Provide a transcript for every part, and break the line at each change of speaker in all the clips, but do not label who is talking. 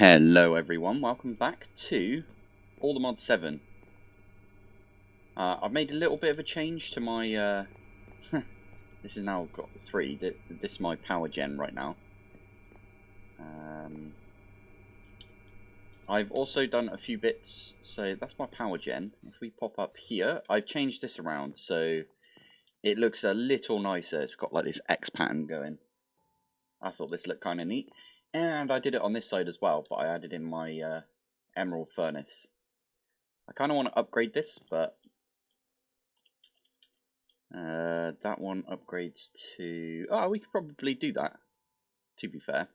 Hello everyone, welcome back to All the Mod 7. I've made a little bit of a change to my, this is now got 3, this is my power gen right now. I've also done a few bits, so that's my power gen. If we pop up here, I've changed this around so it looks a little nicer. It's got like this X pattern going. I thought this looked kind of neat. And I did it on this side as well, but I added in my emerald furnace. I kind of want to upgrade this, but that one upgrades to... Oh, we could probably do that, to be fair.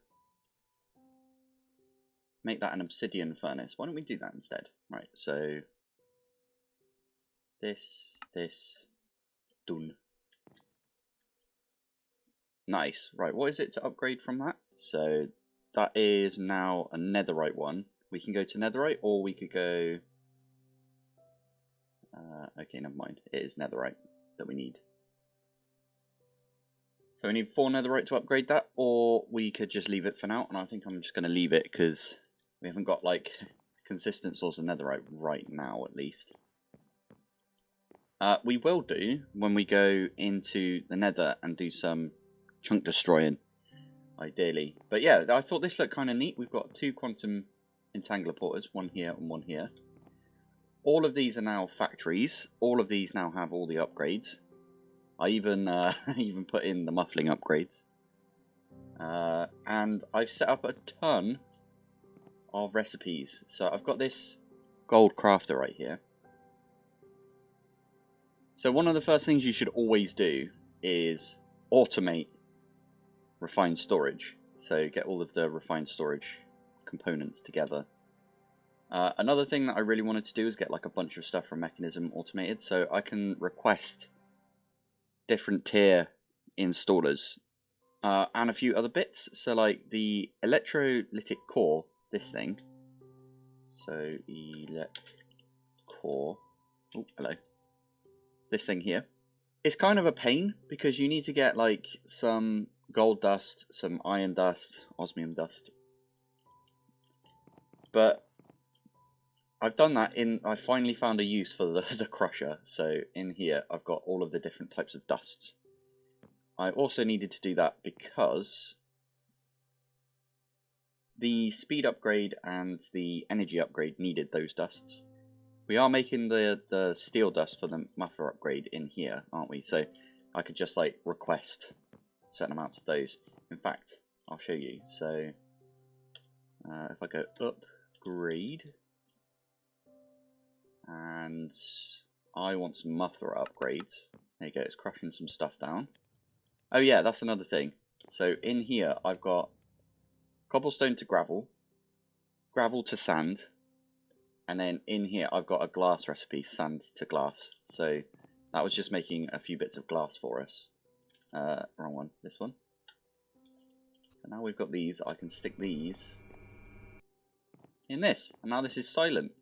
Make that an obsidian furnace. Why don't we do that instead? Right, so... This, done. Nice. Right, what is it to upgrade from that? So... That is now a netherite one. We can go to netherite, or we could go... okay, never mind. It is netherite that we need. So we need 4 netherite to upgrade that, or we could just leave it for now. And I think I'm just going to leave it, because we haven't got, like, consistent source of netherite right now, at least. We will do when we go into the nether and do some chunk destroying. Ideally. But yeah, I thought this looked kind of neat. We've got 2 quantum entangler porters, one here and one here. All of these are now factories. All of these now have all the upgrades. I even even put in the muffling upgrades. And I've set up a ton of recipes. So I've got this gold crafter right here. So one of the first things you should always do is automate refined storage. So get all of the refined storage components together. Another thing that I really wanted to do is get like a bunch of stuff from Mechanism automated, so I can request different tier installers and a few other bits. So like the electrolytic core, this thing. So core. Oh, hello. This thing here. It's kind of a pain because you need to get like some gold dust, some iron dust, osmium dust. But I've done that I finally found a use for the crusher. So in here I've got all of the different types of dusts. I also needed to do that because the speed upgrade and the energy upgrade needed those dusts. We are making the steel dust for the muffler upgrade in here, aren't we? So I could just like request certain amounts of those. In fact, I'll show you. So if I go upgrade, and I want some muffler upgrades. There you go, it's crushing some stuff down. Oh yeah, that's another thing. So in here I've got cobblestone to gravel, gravel to sand, and then in here I've got a glass recipe, sand to glass. So that was just making a few bits of glass for us. Wrong one, this one. So now we've got these, I can stick these in this, and now this is silent.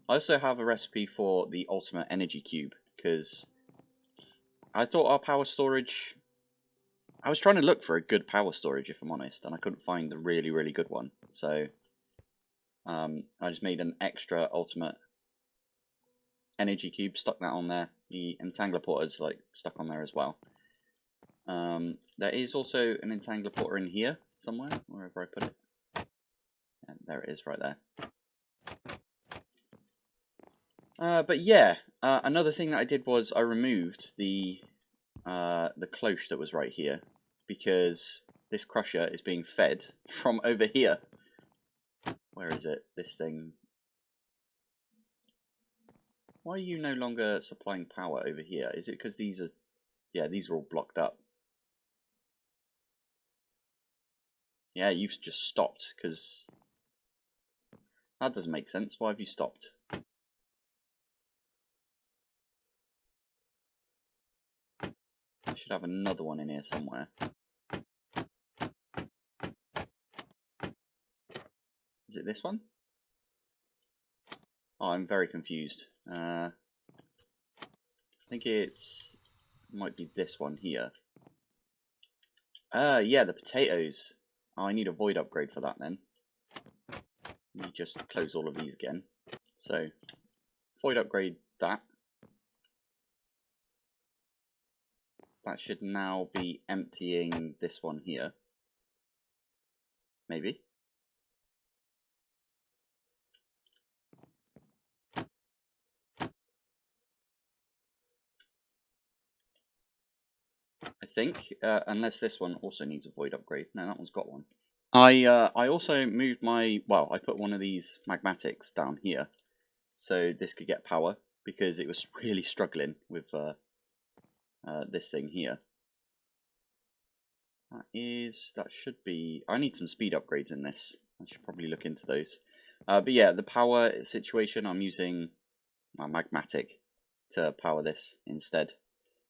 I also have a recipe for the ultimate energy cube, because I thought our power storage... I was trying to look for a good power storage, if I'm honest, and I couldn't find a really, really good one. So I just made an extra ultimate energy cube, stuck that on there. The entangler porter's like stuck on there as well. There is also an entangler porter in here somewhere, wherever I put it. And there it is, right there. But yeah, another thing that I did was I removed the cloche that was right here, because this crusher is being fed from over here. Where is it? This thing. Why are you no longer supplying power over here? Is it because these are... Yeah, these are all blocked up. Yeah, you've just stopped, because... That doesn't make sense. Why have you stopped? I should have another one in here somewhere. Is it this one? Oh, I'm very confused. I think it might be this one here. Yeah, the potatoes. Oh, I need a void upgrade for that then. Let me just close all of these again. So, void upgrade that. That should now be emptying this one here. Maybe. I think, unless this one also needs a void upgrade. No, that one's got one. I also moved my, well, I put one of these magmatics down here, so this could get power, because it was really struggling with this thing here. That should be, I need some speed upgrades in this. I should probably look into those. But yeah, the power situation, I'm using my magmatic to power this instead.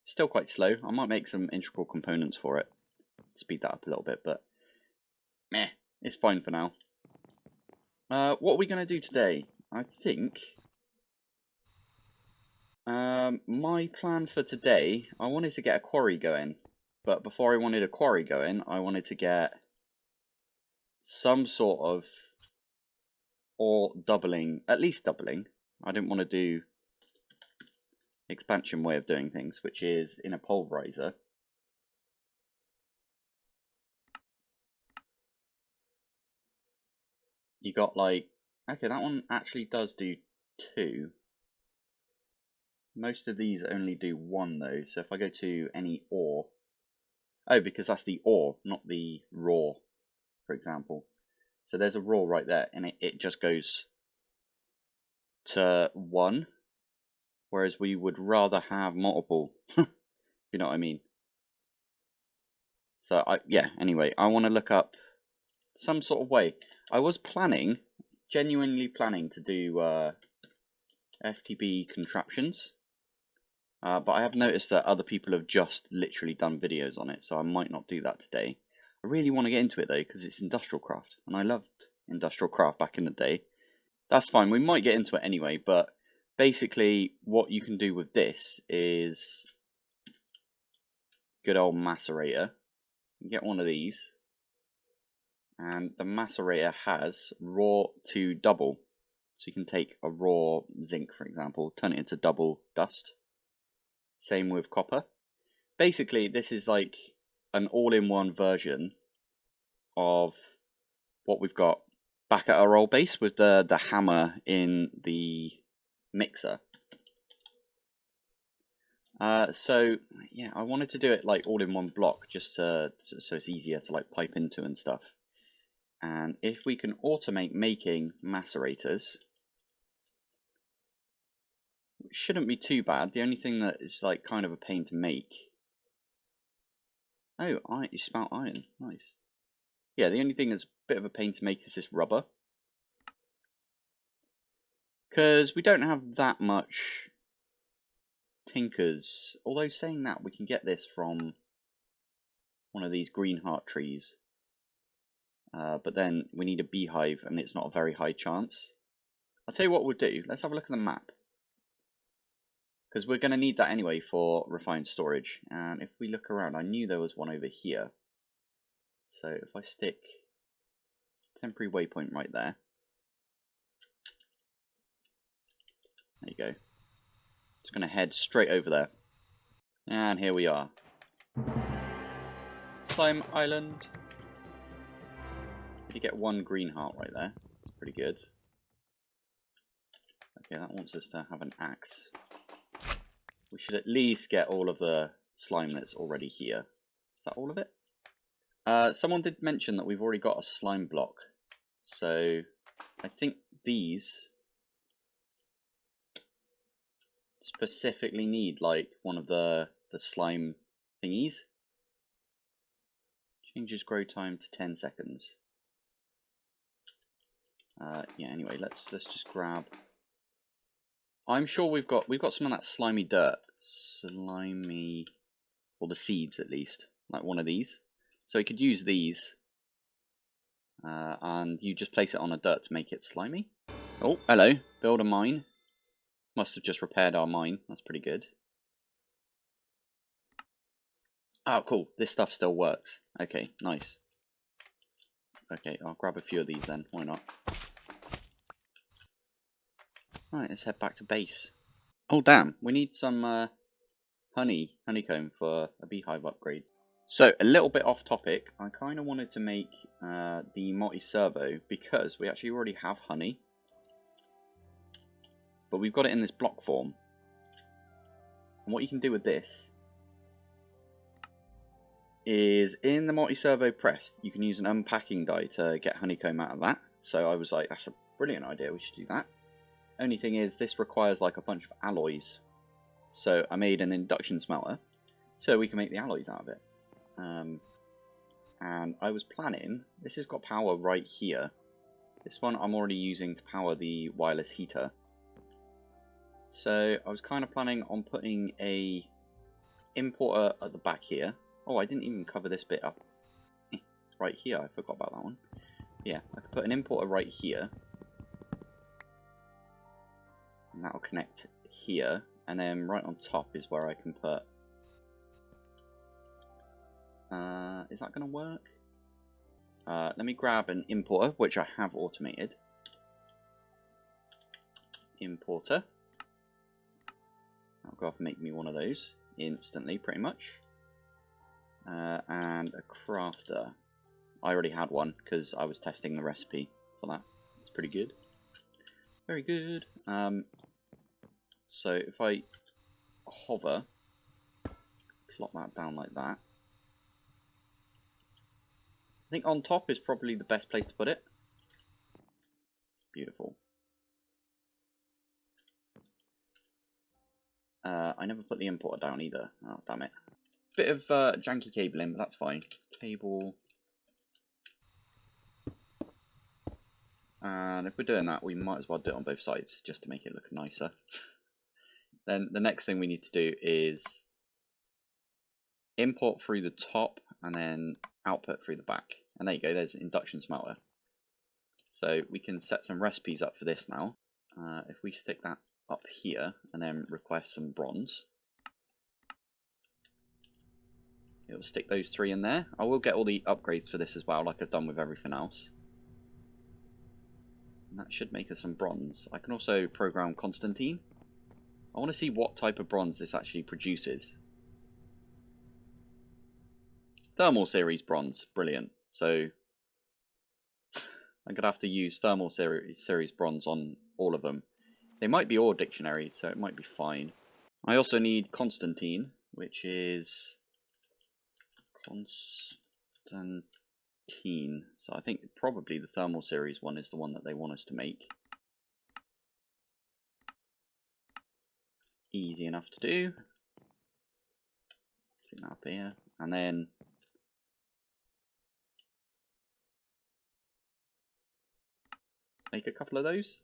Still quite slow. I might make some integral components for it. Speed that up a little bit, but meh, it's fine for now. What are we going to do today? I think my plan for today, I wanted to get a quarry going. But before I wanted a quarry going, I wanted to get some sort of ore doubling, at least doubling. I didn't want to do expansion way of doing things, which is in a pulverizer. You got like, okay, that one actually does do 2. Most of these only do 1 though, so if I go to any ore, oh, because that's the ore, not the raw, for example. So there's a raw right there, and it just goes to 1, whereas we would rather have multiple, you know what I mean. So yeah, anyway, I want to look up some sort of way. I was planning, genuinely planning to do FTB contraptions, but I have noticed that other people have just literally done videos on it, so I might not do that today. I really want to get into it though, because it's industrial craft, and I loved industrial craft back in the day. That's fine, we might get into it anyway, but basically what you can do with this is good old macerator. You get one of these, and the macerator has raw to double. So you can take a raw zinc, for example, turn it into double dust. Same with copper. Basically, this is like an all-in-one version of what we've got back at our old base with the hammer in the mixer. So yeah, I wanted to do it like all in one block, just so it's easier to like pipe into and stuff. And if we can automate making macerators, it shouldn't be too bad. The only thing that is like kind of a pain to make. Oh, you spout iron. Nice. Yeah, the only thing that's a bit of a pain to make is this rubber. Because we don't have that much tinkers. Although saying that, we can get this from one of these green heart trees. But then we need a beehive, and it's not a very high chance. I'll tell you what we'll do. Let's have a look at the map. Because we're going to need that anyway for refined storage. And if we look around, I knew there was one over here. So if I stick temporary waypoint right there. There you go. It's going to head straight over there. And here we are. Slime Island. You get 1 green heart right there. It's pretty good. Okay, that wants us to have an axe. We should at least get all of the slime that's already here. Is that all of it? Someone did mention that we've already got a slime block. So I think these specifically need like one of the slime thingies. Changes grow time to 10 seconds. Yeah, anyway, let's just grab. I'm sure we've got some of that slimy dirt. Slimy, or the seeds at least, like one of these. So you could use these, and you just place it on a dirt to make it slimy. Oh, hello, build a mine. Must have just repaired our mine, that's pretty good. Oh, cool, this stuff still works. Okay, nice. Okay, I'll grab a few of these then, why not? Alright, let's head back to base. Oh damn, we need some honeycomb for a beehive upgrade. So, a little bit off topic, I kind of wanted to make the multi-servo because we actually already have honey. But we've got it in this block form. And what you can do with this is in the multi-servo press, you can use an unpacking die to get honeycomb out of that. So I was like, that's a brilliant idea, we should do that. Only thing is, this requires like a bunch of alloys. So I made an induction smelter, so we can make the alloys out of it. And I was planning, this has got power right here. This one I'm already using to power the wireless heater. So I was kind of planning on putting a importer at the back here. Oh, I didn't even cover this bit up. Right here, I forgot about that one. Yeah, I could put an importer right here. And that'll connect here. And then right on top is where I can put... is that going to work? Let me grab an importer, which I have automated. Importer. I'll go off and make me one of those instantly, pretty much. And a crafter. I already had one because I was testing the recipe for that. It's pretty good. Very good. So if I hover, plot that down like that. I think on top is probably the best place to put it. Beautiful. I never put the importer down either. Oh, damn it. Bit of janky cabling, but that's fine. Cable. And if we're doing that, we might as well do it on both sides, just to make it look nicer. Then the next thing we need to do is import through the top, and then output through the back. And there you go, there's an induction smelter. So we can set some recipes up for this now. If we stick that up here, and then request some bronze. It'll stick those three in there. I will get all the upgrades for this as well, like I've done with everything else. And that should make us some bronze. I can also program Constantine. I want to see what type of bronze this actually produces. Thermal series bronze, brilliant. So I'm going to have to use thermal series bronze on all of them. They might be all dictionary, so it might be fine. I also need Constantine, which is Constantine. So I think probably the thermal series one is the one that they want us to make. Easy enough to do. Stick that up here, and then make a couple of those.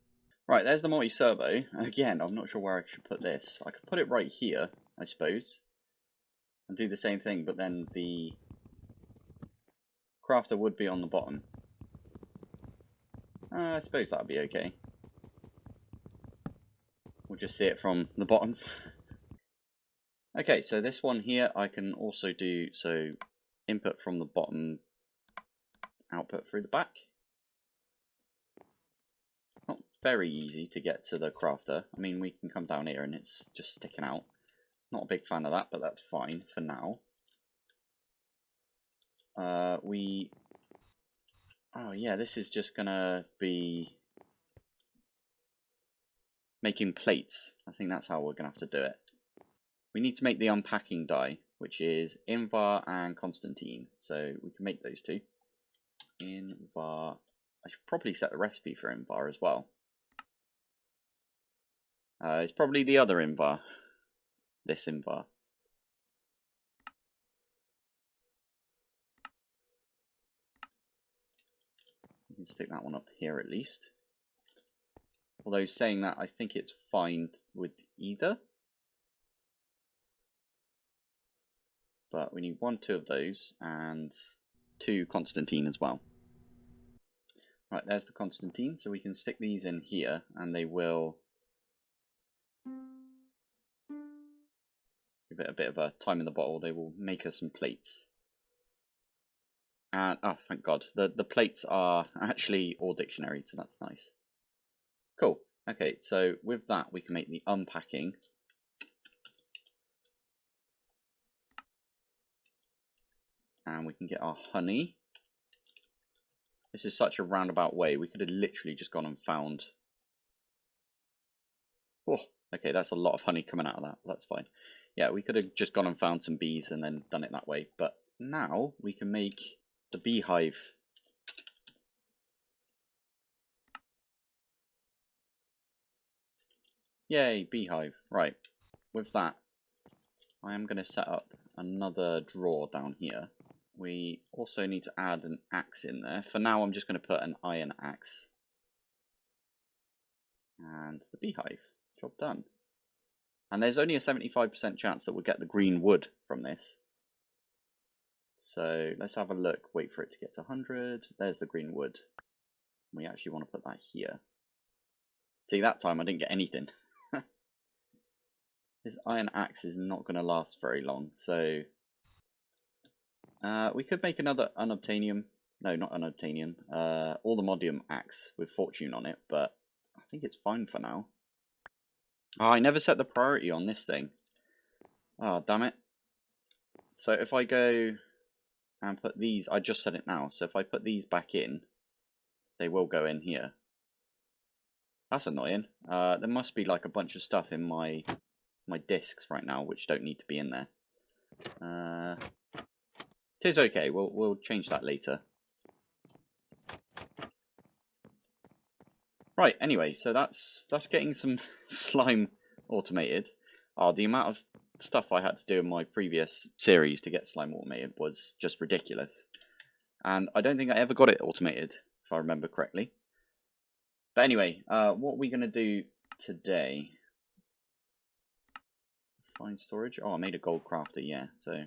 Right, there's the multi-servo. Again, I'm not sure where I should put this. I could put it right here, I suppose, and do the same thing, but then the crafter would be on the bottom. I suppose that would be okay. We'll just see it from the bottom. Okay, so this one here I can also do, so input from the bottom, output through the back. It's not very easy to get to the crafter. I mean, we can come down here and it's just sticking out. Not a big fan of that, but that's fine for now. Oh yeah, this is just gonna be making plates. I think that's how we're gonna have to do it. We need to make the unpacking die, which is Invar and Constantine. So we can make those two. Invar. I should probably set the recipe for Invar as well. It's probably the other Invar. This Invar. You can stick that one up here at least. Although saying that, I think it's fine with either. But we need 1, 2 of those, and 2 Constantine as well. Right, there's the Constantine, so we can stick these in here, and they will give it a bit of a time in the bottle. They will make us some plates. And, oh, thank God, the plates are actually all dictionary, so that's nice. Cool. Okay, so with that we can make the unpacking. And we can get our honey. This is such a roundabout way. We could have literally just gone and found... Oh, okay, that's a lot of honey coming out of that. That's fine. Yeah, we could have just gone and found some bees and then done it that way. But now we can make the beehive. Yay, beehive. Right, with that, I am going to set up another drawer down here. We also need to add an axe in there. For now, I'm just going to put an iron axe. And the beehive. Job done. And there's only a 75% chance that we'll get the green wood from this. So let's have a look. Wait for it to get to 100. There's the green wood. We actually want to put that here. See, that time I didn't get anything. This iron axe is not going to last very long. So we could make another unobtainium. No, not unobtainium. Allthemodium axe with fortune on it. But I think it's fine for now. Oh, I never set the priority on this thing. Oh, damn it. So if I go and put these, I just said it now, so if I put these back in, they will go in here. That's annoying. There must be like a bunch of stuff in my discs right now which don't need to be in there. Tis okay, we'll change that later. Right, anyway, so that's getting some slime automated. Oh, the amount of stuff I had to do in my previous series to get slime automated was just ridiculous. And I don't think I ever got it automated, if I remember correctly. But anyway, what are we going to do today? Find storage. Oh, I made a gold crafter, yeah. So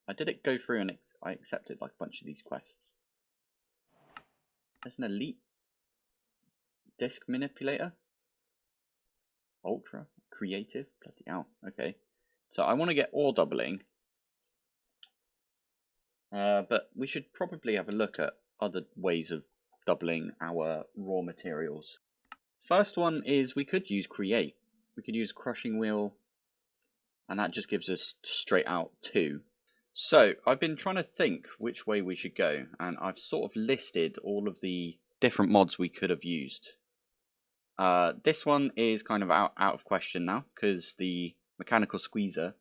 I did it go through and I accepted like a bunch of these quests. There's an elite disc manipulator. Ultra. Creative. Bloody hell. Okay. So I want to get ore doubling. But we should probably have a look at other ways of doubling our raw materials. First one is we could use create. We could use crushing wheel, and that just gives us straight out 2. So I've been trying to think which way we should go, and I've sort of listed all of the different mods we could have used. This one is kind of out of question now, because the mechanical squeezer,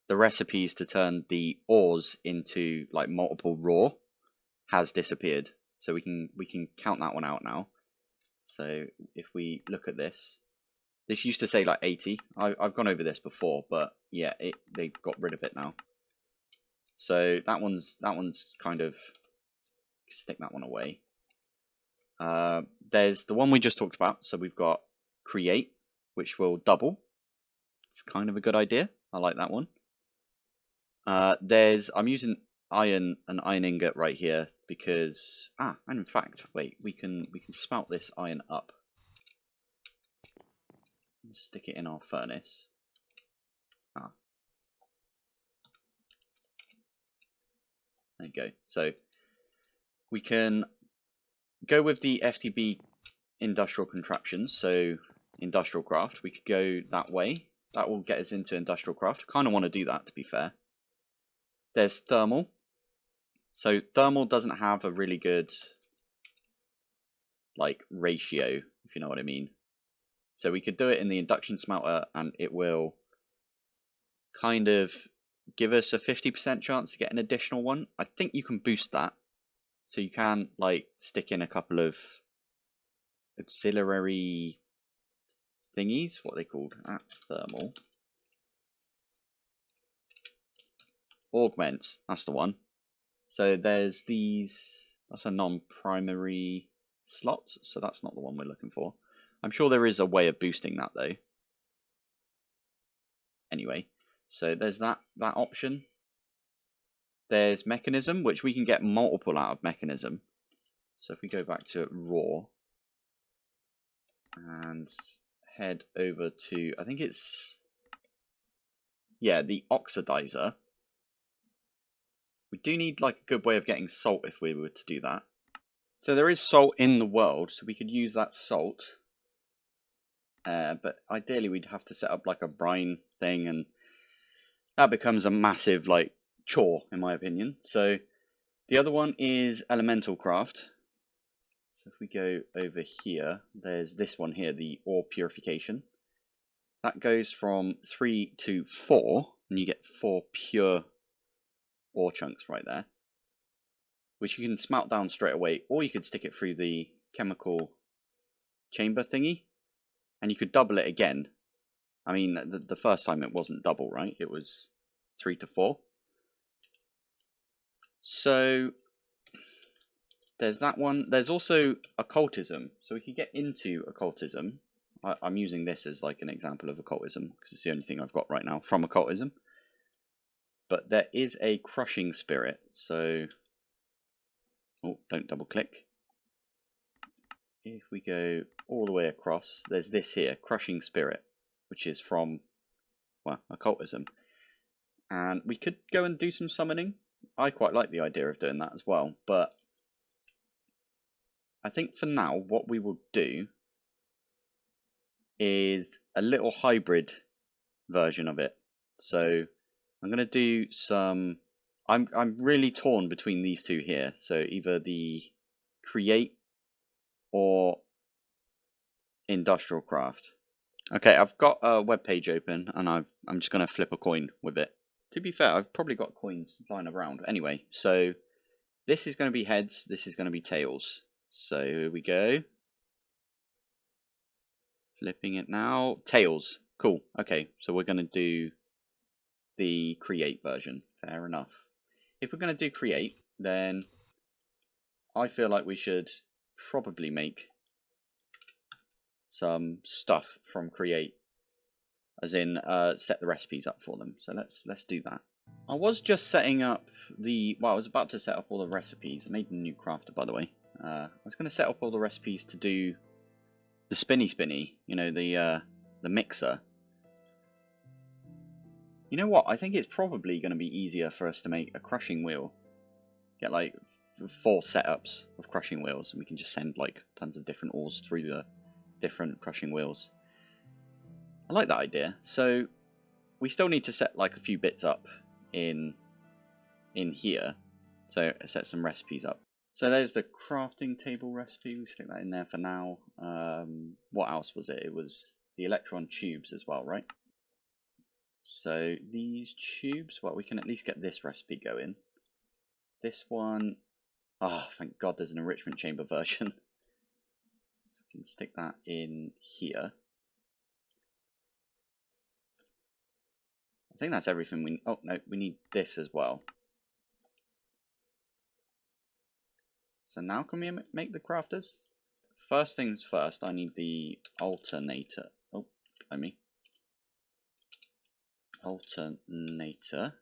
the recipes to turn the ores into like multiple raw has disappeared. So we can count that one out now. So if we look at this, this used to say like 80. I've gone over this before, but yeah, they got rid of it now. So that one's kind of, stick that one away. There's the one we just talked about. So we've got create, which will double. It's kind of a good idea. I like that one. I'm using an iron ingot right here because and in fact, wait, we can smelt this iron up. Stick it in our furnace. There you go. So we can go with the FTB industrial contraptions. So industrial craft, we could go that way. That will get us into industrial craft. Kind of want to do that, to be fair. There's thermal. So thermal doesn't have a really good like ratio, if you know what I mean. So we could do it in the induction smelter, and it will kind of give us a 50% chance to get an additional one. I think you can boost that. So you can like stick in a couple of auxiliary thingies, what are they called? Thermal. Augments, that's the one. So there's these, that's a non-primary slot, so that's not the one we're looking for. I'm sure there is a way of boosting that though. Anyway, so there's that option. There's mechanism, which we can get multiple out of mechanism. So if we go back to raw and head over to, I think it's, yeah, the oxidizer. We do need like a good way of getting salt if we were to do that. So there is salt in the world, so we could use that salt. But ideally we'd have to set up like a brine thing, and that becomes a massive like chore in my opinion. So the other one is elemental craft. So if we go over here, there's this one here, the ore purification. That goes from 3 to 4, and you get 4 pure ore chunks right there, which you can smelt down straight away, or you could stick it through the chemical chamber thingy, and you could double it again. I mean, the first time it wasn't double, right? It was 3 to 4. So there's that one. There's also occultism. So we could get into occultism. I'm using this as like an example of occultism because it's the only thing I've got right now from occultism. But there is a crushing spirit. So, oh, don't double click. If we go all the way across, there's this here, crushing spirit, which is from, well, occultism. And we could go and do some summoning. I quite like the idea of doing that as well. But I think for now, what we will do is a little hybrid version of it. So I'm going to do some. I'm really torn between these two here. So either the create or industrial craft. Okay, I've got a web page open, and I'm just going to flip a coin with it. To be fair, I've probably got coins lying around. Anyway, so this is going to be heads. This is going to be tails. So here we go. Flipping it now. Tails. Cool. Okay, so we're going to do the create version. Fair enough. If we're going to do create, then I feel like we should probably make some stuff from create, as in set the recipes up for them. So let's do that. I was just setting up the, well, I was about to set up all the recipes. I made a new crafter, by the way. I was going to set up all the recipes to do the spinny, you know, the mixer. You know what? I think it's probably going to be easier for us to make a crushing wheel. Get like 4 setups of crushing wheels, and we can just send like tons of different ores through the different crushing wheels. I like that idea. So we still need to set like a few bits up in here. So set some recipes up. So there's the crafting table recipe. We stick that in there for now. What else was it? It was the electron tubes as well, right? So these tubes, well, we can at least get this recipe going. This one, oh, thank God there's an enrichment chamber version. We can stick that in here. I think that's everything we, oh no, we need this as well. So now can we make the crafters? First things first, I need the alternator. Oh, I mean. Alternator.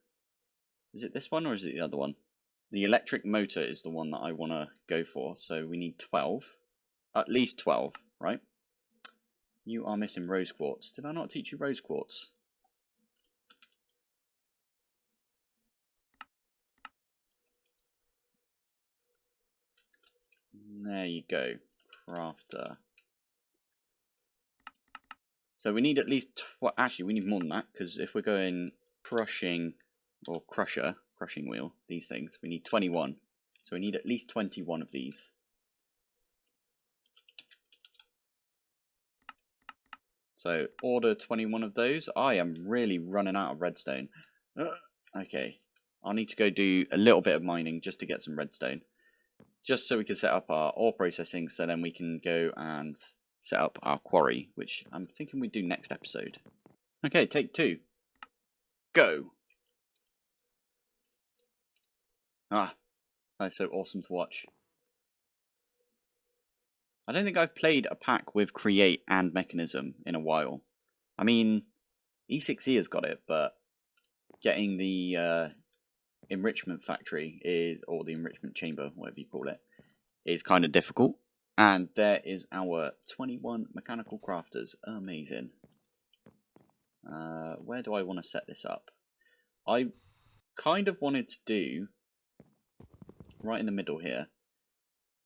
Is it this one or is it the other one? The electric motor is the one that I want to go for. So we need 12. At least 12, right? You are missing rose quartz. Did I not teach you rose quartz? There you go. Crafter. So we need at least, actually we need more than that, because if we're going crushing or crushing wheel, these things, we need 21. So we need at least 21 of these. So order 21 of those. I am really running out of redstone. Okay, I'll need to go do a little bit of mining just to get some redstone. Just so we can set up our ore processing, so then we can go and set up our quarry, which I'm thinking we do next episode. Okay, take 2. Go! Ah, that's so awesome to watch. I don't think I've played a pack with Create and Mechanism in a while. I mean, E6E has got it, but getting the enrichment factory is, or the enrichment chamber, whatever you call it, is kind of difficult. And there is our 21 mechanical crafters. Amazing. Where do I want to set this up? I kind of wanted to do, right in the middle here,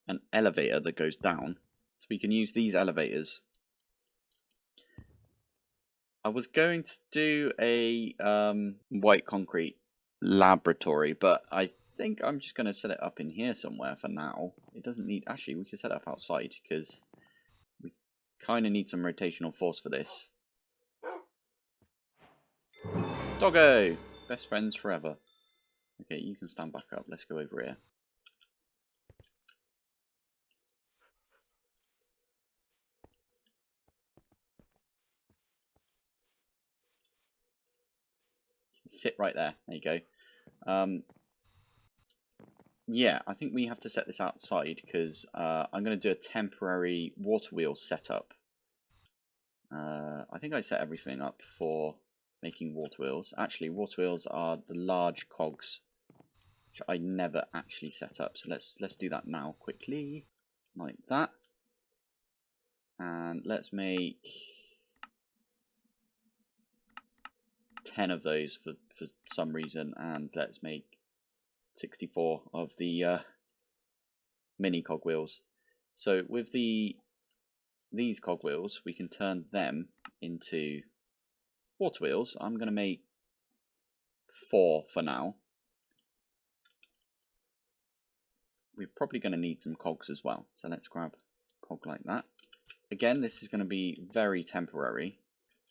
an elevator that goes down. So we can use these elevators I was going to do a white concrete laboratory, but I think I'm just going to set it up in here somewhere for now. It doesn't need... Actually, we could set it up outside, because we kind of need some rotational force for this. Doggo! Best friends forever. Okay, you can stand back up. Let's go over here. Sit right there. There you go. Yeah, I think we have to set this outside because I'm going to do a temporary water wheel setup. I think I set everything up for making water wheels. Actually, water wheels are the large cogs, which I never actually set up. So let's do that now quickly, like that. And let's make 10 of those for some reason, and let's make 64 of the mini cogwheels. So with these cogwheels, we can turn them into water wheels. I'm going to make 4 for now. We're probably going to need some cogs as well. So let's grab a cog like that. Again, this is going to be very temporary.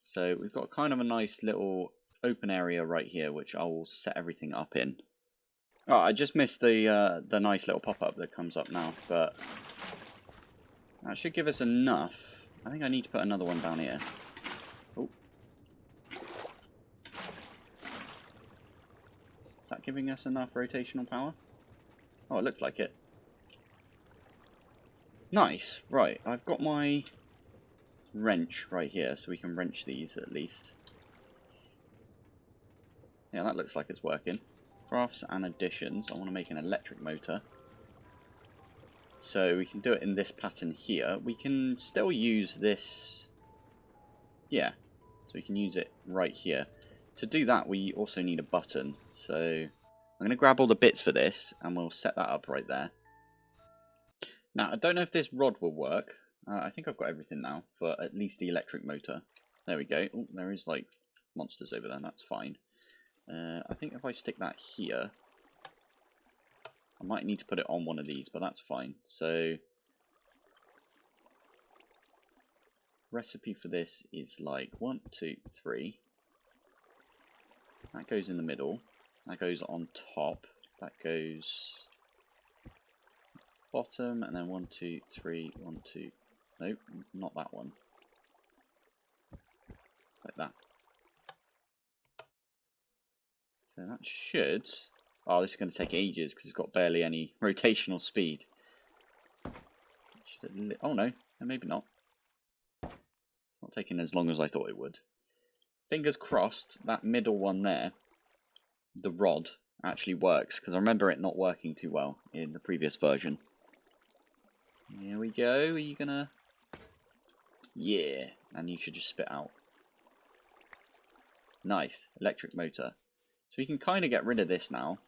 So we've got kind of a nice little open area right here, which I will set everything up in. Oh, I just missed the nice little pop-up that comes up now, but that should give us enough. I think I need to put another one down here. Oh. Is that giving us enough rotational power? Oh, it looks like it. Nice. Right, I've got my wrench right here, so we can wrench these at least. Yeah, that looks like it's working. Crafts and additions. I want to make an electric motor. So we can do it in this pattern here. We can still use this. Yeah, so we can use it right here. To do that, we also need a button. So I'm going to grab all the bits for this, and we'll set that up right there. Now, I don't know if this rod will work. I think I've got everything now for at least the electric motor. There we go. Oh, there is like monsters over there. That's fine. I think if I stick that here, I might need to put it on one of these, but that's fine. So recipe for this is like 1, 2, 3. That goes in the middle. That goes on top. That goes bottom, and then 1, 2, 3, 1, 2. Nope, not that one. Like that. So that should... Oh, this is going to take ages because it's got barely any rotational speed. Oh no, maybe not. It's not taking as long as I thought it would. Fingers crossed, that middle one there, the rod, actually works, because I remember it not working too well in the previous version. Here we go. Are you gonna... Yeah, and you should just spit out. Nice, electric motor. So we can kind of get rid of this now.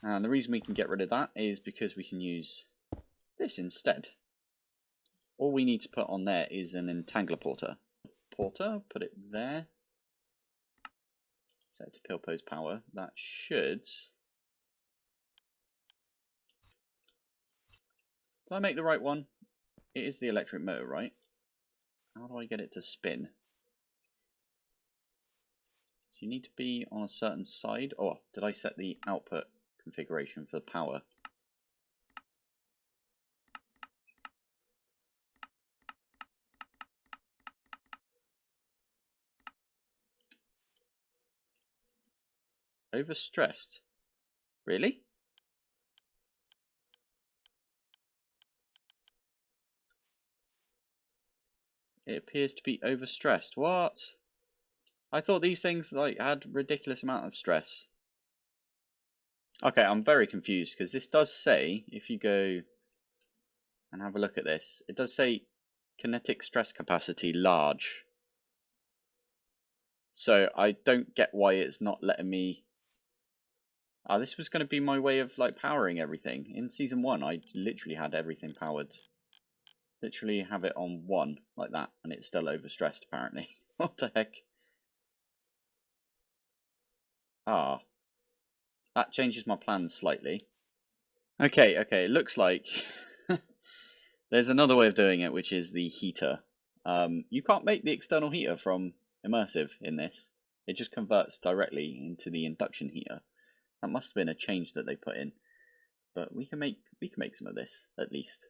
And the reason we can get rid of that is because we can use this instead. All we need to put on there is an entangler porter. Put it there. Set it to Pilpoh's power. That should... Did I make the right one? It is the electric motor, right? How do I get it to spin? Do you need to be on a certain side? Oh, did I set the output configuration for power? Overstressed? Really? It appears to be overstressed. What? I thought these things like had ridiculous amount of stress. Okay, I'm very confused because this does say, if you go and have a look at this, it does say kinetic stress capacity large. So I don't get why it's not letting me... this was going to be my way of like powering everything. In Season 1, I literally had everything powered. Literally have it on 1 like that, and it's still overstressed apparently. What the heck? Ah, that changes my plans slightly. Okay, it looks like there's another way of doing it, which is the heater. You can't make the external heater from immersive in this. It just converts directly into the induction heater. That must have been a change that they put in. But we can make some of this, at least.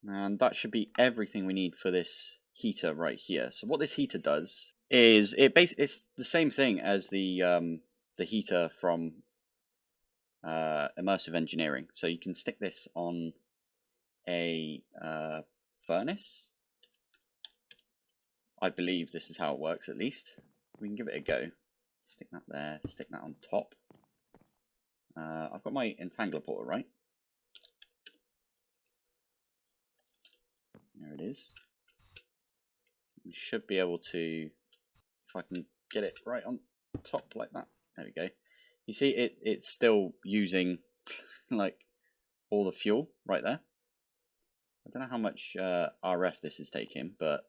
And that should be everything we need for this heater right here. So what this heater does is it's the same thing as the heater from immersive engineering. So you can stick this on a furnace. I believe this is how it works, at least. We can give it a go. Stick that there, stick that on top. I've got my entangler portal, right? There it is. We should be able to, if I can get it right on top like that. There we go. You see it's still using like all the fuel right there. I don't know how much RF this is taking, but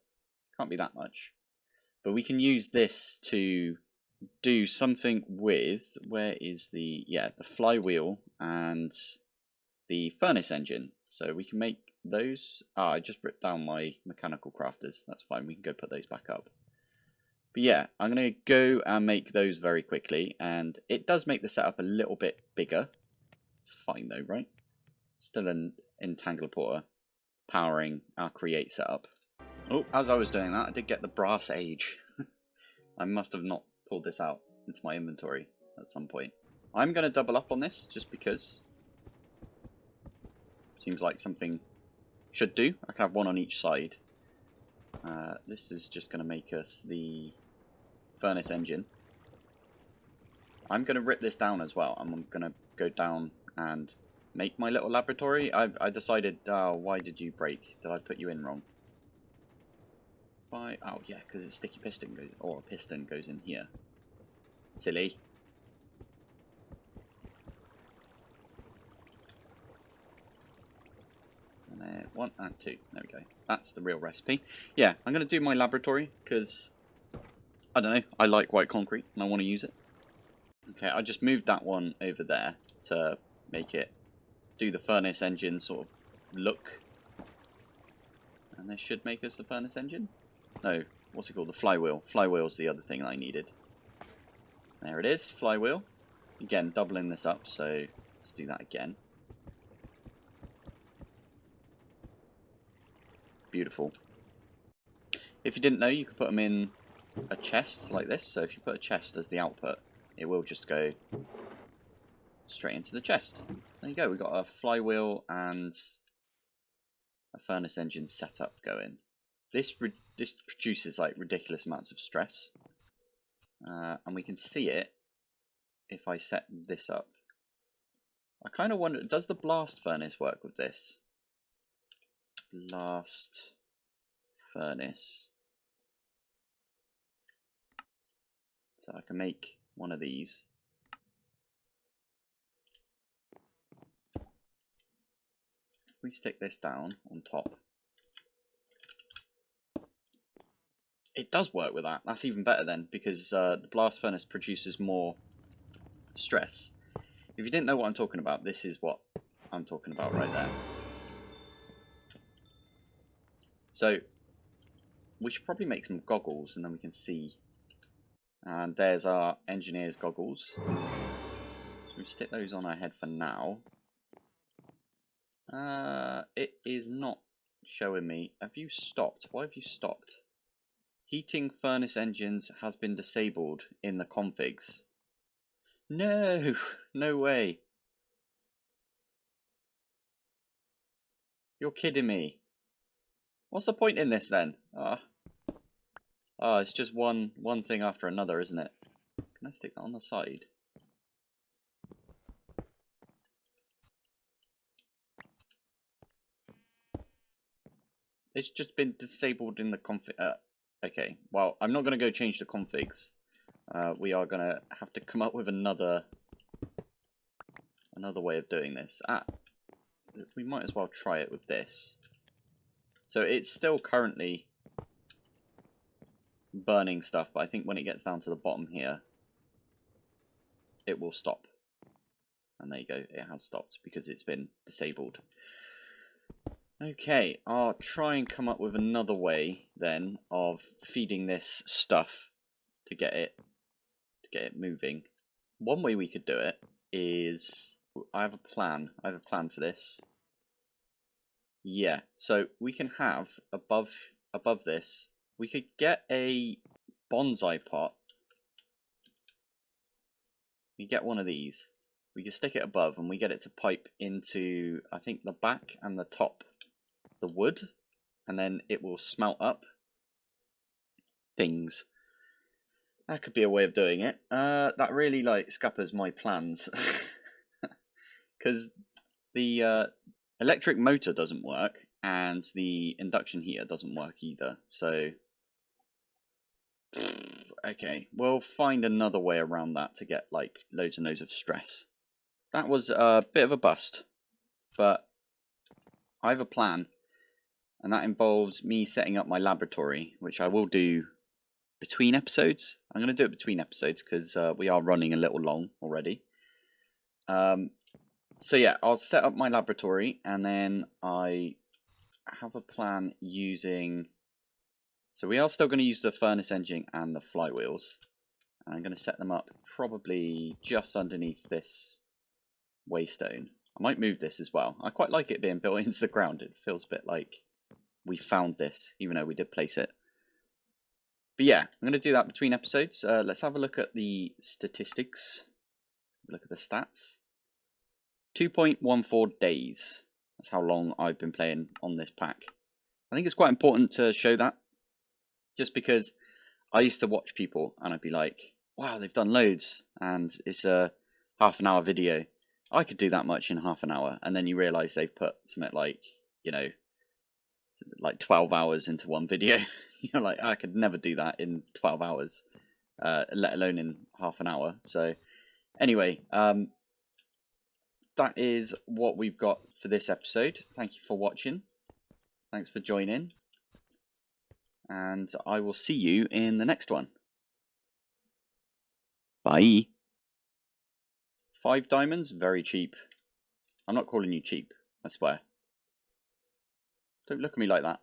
can't be that much. But we can use this to do something with, where is the flywheel and the furnace engine. So we can make those. I just ripped down my mechanical crafters. That's fine, we can go put those back up. But yeah, I'm going to go and make those very quickly, and it does make the setup a little bit bigger. It's fine though, right? Still an entangler porter powering our create setup. Oh, as I was doing that, I did get the brass age. I must have not pulled this out into my inventory at some point. I'm going to double up on this just because. Seems like something should do. I can have one on each side. This is just going to make us the furnace engine. I'm going to rip this down as well. I'm going to go down and make my little laboratory. I decided, why did you break? Did I put you in wrong? Why? Oh yeah, because a sticky piston goes, or a piston goes in here. Silly. And then 1 and 2. There we go. That's the real recipe. Yeah, I'm going to do my laboratory because, I don't know, I like white concrete and I want to use it. Okay, I just moved that one over there to make it do the furnace engine sort of look. And this should make us the furnace engine? No, what's it called? The flywheel. Flywheel's the other thing I needed. There it is, flywheel. Again, doubling this up, so let's do that again. Beautiful. If you didn't know, you could put them in a chest like this. So if you put a chest as the output, it will just go straight into the chest. There you go, we've got a flywheel and a furnace engine setup going. This produces like ridiculous amounts of stress. And we can see it if I set this up. I kind of wonder, does the blast furnace work with this? Blast furnace. So I can make one of these. If we stick this down on top, it does work with that. That's even better then, because the blast furnace produces more stress. If you didn't know what I'm talking about, this is what I'm talking about right there. So we should probably make some goggles and then we can see. And there's our engineer's goggles. So we stick those on our head for now. It is not showing me. Have you stopped? Why have you stopped? Heating furnace engines has been disabled in the configs. No, no way. You're kidding me. What's the point in this then? It's just one thing after another, isn't it? Can I stick that on the side? It's just been disabled in the config. Okay, well, I'm not going to go change the configs. We are going to have to come up with another way of doing this. We might as well try it with this. So it's still currently burning stuff, but I think when it gets down to the bottom here, it will stop. And there you go, it has stopped because it's been disabled. Okay, I'll try and come up with another way then of feeding this stuff to get it moving. One way we could do it is, I have a plan for this. Yeah, so we can have above this, we could get a bonsai pot. We get one of these. We can stick it above and we get it to pipe into, I think, the back and the top, the wood, and then it will smelt up things. That could be a way of doing it. That really like scuppers my plans because the electric motor doesn't work and the induction heater doesn't work either. So okay, we'll find another way around that to get like loads and loads of stress. That was a bit of a bust, but I have a plan, and that involves me setting up my laboratory, which I will do between episodes. I'm going to do it between episodes because we are running a little long already. So yeah, I'll set up my laboratory, and then I have a plan using... So we are still going to use the furnace engine and the flywheels. And I'm going to set them up probably just underneath this waystone. I might move this as well. I quite like it being built into the ground. It feels a bit like we found this, even though we did place it. But yeah, I'm going to do that between episodes. Let's have a look at the statistics. Look at the stats. 2.14 days. That's how long I've been playing on this pack. I think it's quite important to show that. Just because I used to watch people and I'd be like, wow, they've done loads. And it's a half-an-hour video. I could do that much in half an hour. And then you realise they've put something like, you know, like 12 hours into one video. You're like, I could never do that in 12 hours, let alone in half an hour. So anyway, that is what we've got for this episode. Thank you for watching. Thanks for joining. And I will see you in the next one. Bye. 5 diamonds, very cheap. I'm not calling you cheap, I swear. Don't look at me like that.